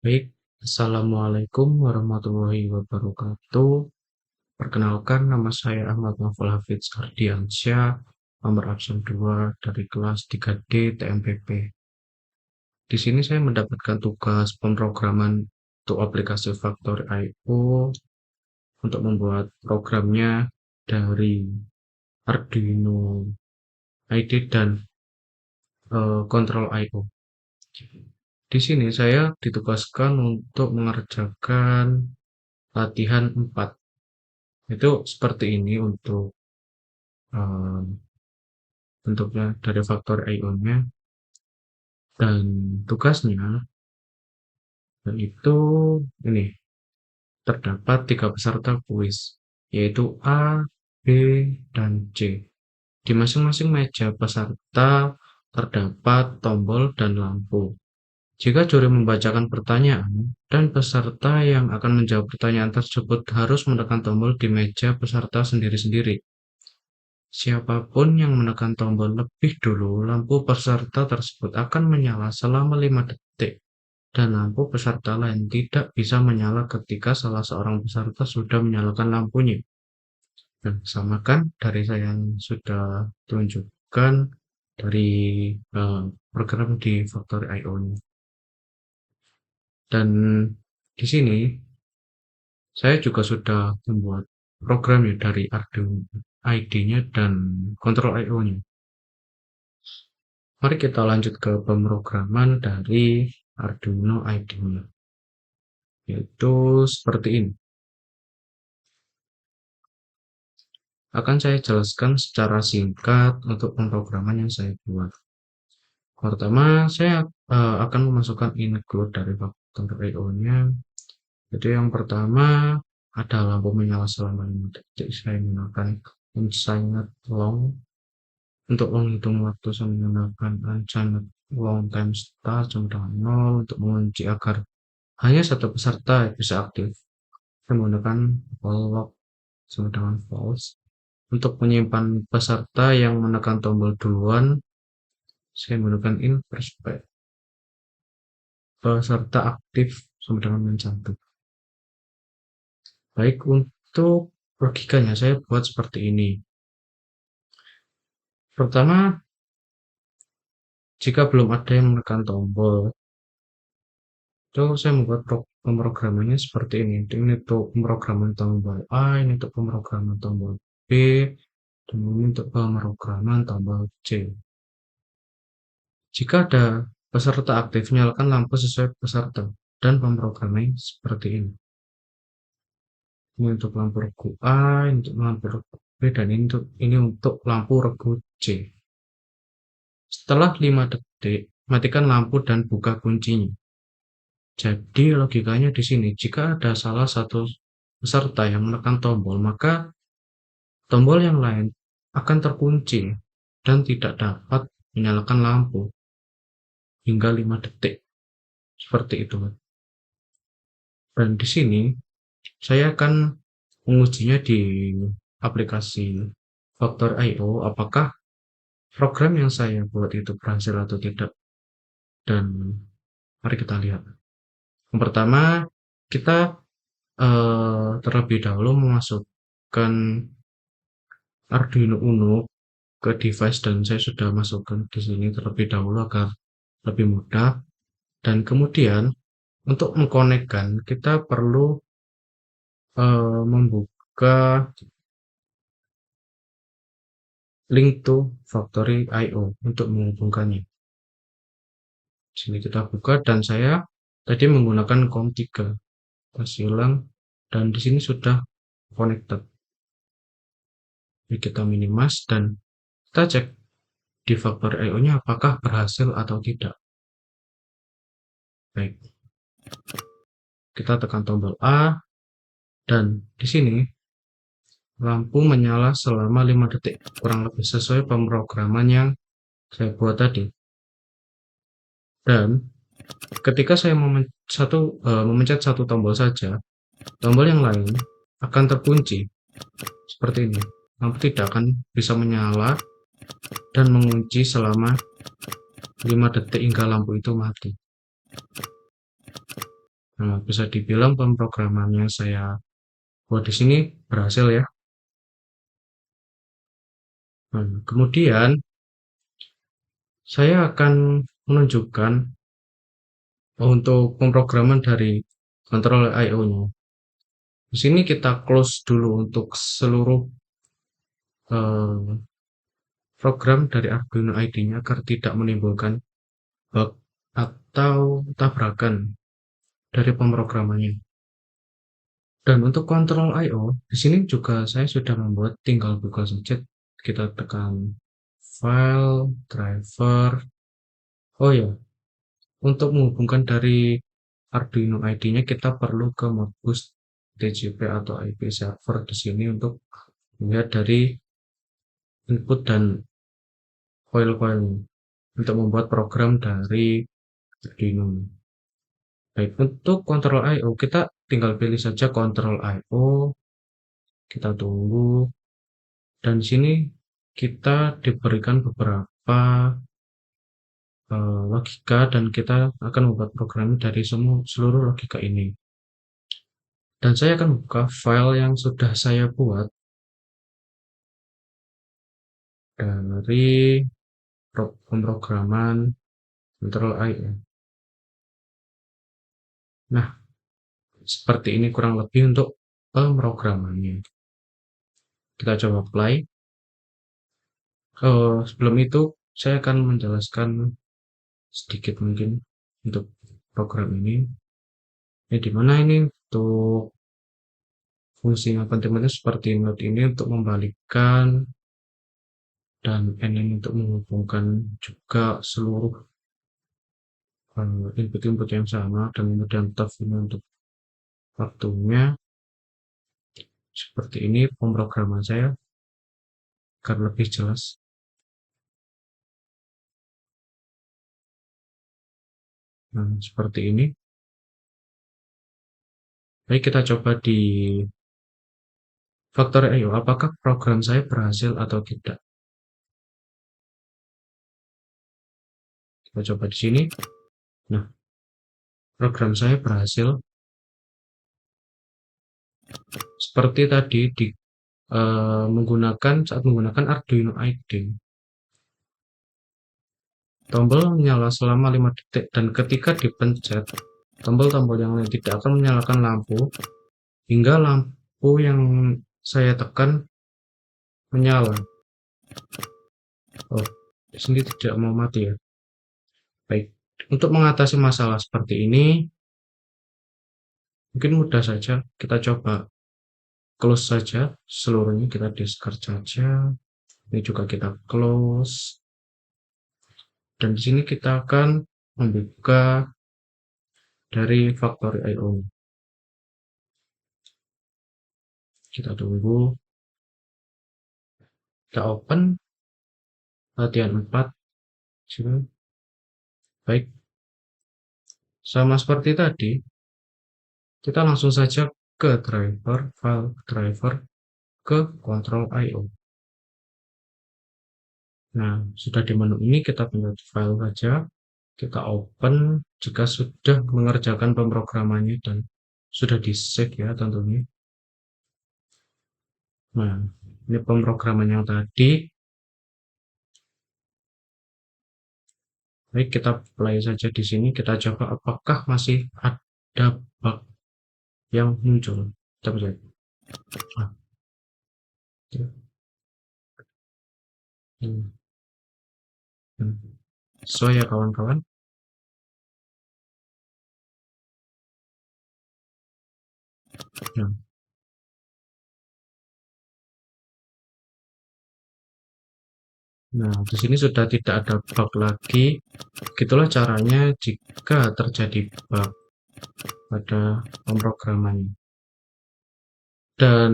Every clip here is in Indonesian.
Baik, Assalamualaikum warahmatullahi wabarakatuh. Perkenalkan, nama saya Ahmad Novel Hafidz Ardiansyah, nomor absen 2 dari kelas 3D TMPP. Di sini saya mendapatkan tugas pemrograman untuk aplikasi Factory.io untuk membuat programnya dari Arduino IDE dan Control.io. Di sini saya ditugaskan untuk mengerjakan latihan 4. Itu seperti ini untuk bentuknya dari faktor IO-nya, dan tugasnya yaitu ini, terdapat 3 peserta kuis, yaitu A, B, dan C. Di masing-masing meja peserta terdapat tombol dan lampu. Jika juri membacakan pertanyaan dan peserta yang akan menjawab pertanyaan tersebut harus menekan tombol di meja peserta sendiri-sendiri. Siapapun yang menekan tombol lebih dulu, lampu peserta tersebut akan menyala selama 5 detik, dan lampu peserta lain tidak bisa menyala ketika salah seorang peserta sudah menyalakan lampunya. Nah, samakan dari saya yang sudah tunjukkan dari program di Factory.io-nya. Dan di sini saya juga sudah membuat programnya dari Arduino IDE-nya dan Control.io-nya. Mari kita lanjut ke pemrograman dari Arduino IDE-nya, yaitu seperti ini. Akan saya jelaskan secara singkat untuk pemrograman yang saya buat. Pertama, saya akan memasukkan include dari Factory.io-nya. Jadi yang pertama ada lampu menyala selama 5 detik. Saya menggunakan unsigned long. Untuk menghitung waktu saya menggunakan unsigned long time start sama dengan 0. Untuk mengunci agar hanya satu peserta bisa aktif, saya menggunakan lock sama dengan false. Untuk menyimpan peserta yang menekan tombol duluan, saya menggunakan inverse peserta aktif sama dengan mencantum. Baik, untuk logikanya saya buat seperti ini. Pertama, jika belum ada yang menekan tombol, itu saya membuat pemrogramannya seperti ini. Ini untuk pemrograman tombol A, ini untuk pemrograman tombol B, dan ini untuk pemrograman tombol C. Jika ada peserta aktif, nyalakan lampu sesuai peserta dan pemrogramannya seperti ini. Ini untuk lampu regu A, ini untuk lampu regu B, dan ini untuk lampu regu C. Setelah 5 detik, matikan lampu dan buka kuncinya. Jadi logikanya di sini, jika ada salah satu peserta yang menekan tombol, maka tombol yang lain akan terkunci dan tidak dapat menyalakan lampu hingga 5 detik. Seperti itu. Dan di sini saya akan mengujinya di aplikasi Factory.io, apakah program yang saya buat itu berhasil atau tidak. Dan mari kita lihat. Yang pertama, kita terlebih dahulu memasukkan Arduino Uno ke device, dan saya sudah masukkan di sini terlebih dahulu agar lebih mudah. Dan kemudian untuk mengkonekkan, kita perlu membuka link to Factory.io untuk menghubungkannya. Sini kita buka, dan saya tadi menggunakan COM3 silang, dan di sini sudah connected. Jadi kita minimize dan kita cek di Factory.io-nya apakah berhasil atau tidak. Baik, kita tekan tombol A, dan di sini lampu menyala selama 5 detik, kurang lebih sesuai pemrograman yang saya buat tadi. Dan ketika saya memencet satu tombol saja, tombol yang lain akan terkunci seperti ini. Lampu tidak akan bisa menyala dan mengunci selama 5 detik hingga lampu itu mati. Nah, bisa dibilang pemrograman yang saya buat di sini berhasil ya. Nah, kemudian saya akan menunjukkan untuk pemrograman dari kontrol I/O-nya. Di sini kita close dulu untuk seluruh eh, program dari Arduino ID-nya agar tidak menimbulkan bug atau tabrakan dari pemrogramannya. Dan untuk kontrol I/O, di sini juga saya sudah membuat, tinggal buka saja, kita tekan file, driver. Oh ya, untuk menghubungkan dari Arduino ID-nya kita perlu ke Modbus TCP atau IP server di sini untuk melihat dari input dan koil-koil untuk membuat program dari Arduino. Baik, untuk kontrol I/O kita tinggal pilih saja kontrol I/O, kita tunggu, dan di sini kita diberikan beberapa logika dan kita akan membuat program dari seluruh logika ini. Dan saya akan buka file yang sudah saya buat dari pemrograman kontrol I/O. Nah, seperti ini kurang lebih untuk pemrogramannya. Kita coba play. Sebelum itu saya akan menjelaskan sedikit mungkin untuk program ini. Di mana ini untuk fungsinya penting seperti note ini untuk membalikkan, dan N ini untuk menghubungkan juga seluruh input-input yang sama, dan kemudian tab ini untuk waktunya. Seperti ini pemrograman saya agar lebih jelas. Nah, seperti ini. Baik, kita coba di Factory.io, apakah program saya berhasil atau tidak. Kita coba di sini. Nah, program saya berhasil seperti tadi di saat menggunakan Arduino ID. Tombol menyala selama 5 detik, dan ketika dipencet, tombol-tombol yang lain tidak akan menyalakan lampu hingga lampu yang saya tekan menyala. Oh, di sini tidak mau mati ya. Baik, untuk mengatasi masalah seperti ini mungkin mudah saja. Kita coba close saja seluruhnya, kita discard saja. Ini juga kita close. Dan di sini kita akan membuka dari Factory.io. Kita tunggu. Kita open latihan 4. Baik, sama seperti tadi, kita langsung saja ke driver, file driver, ke kontrol I/O. Nah, sudah di menu ini kita pilih file saja, kita open jika sudah mengerjakan pemrogramannya dan sudah di save ya tentunya. Nah, ini pemrograman yang tadi. Baik, kita play saja di sini, kita coba apakah masih ada bug yang muncul. Kita lihat. Nah, ya. Sesuai ya kawan-kawan. Nah, Nah, di sini sudah tidak ada bug lagi. Gitulah caranya jika terjadi bug pada pemrograman. Dan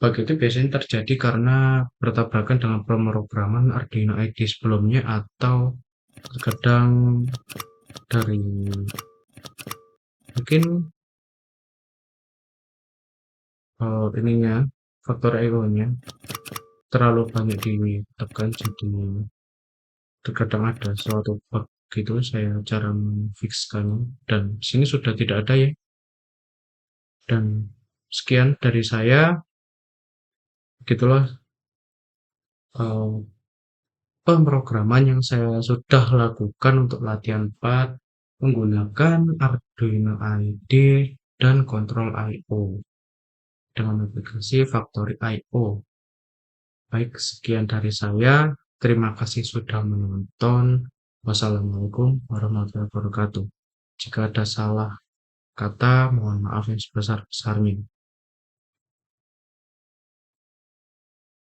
bug itu biasanya terjadi karena bertabrakan dengan pemrograman Arduino ID sebelumnya, atau terkadang dari mungkin ininya, faktor I/O-nya terlalu banyak ditekan, jadi terkadang ada suatu bug gitu saya cara memfikskannya, dan di sini sudah tidak ada ya. Dan sekian dari saya, begitulah eh, pemrograman yang saya sudah lakukan untuk latihan 4 menggunakan Arduino IDE dan Control IO dengan aplikasi Factory IO. Baik, sekian dari saya. Terima kasih sudah menonton. Wassalamualaikum warahmatullahi wabarakatuh. Jika ada salah kata, mohon maaf yang sebesar-besarnya.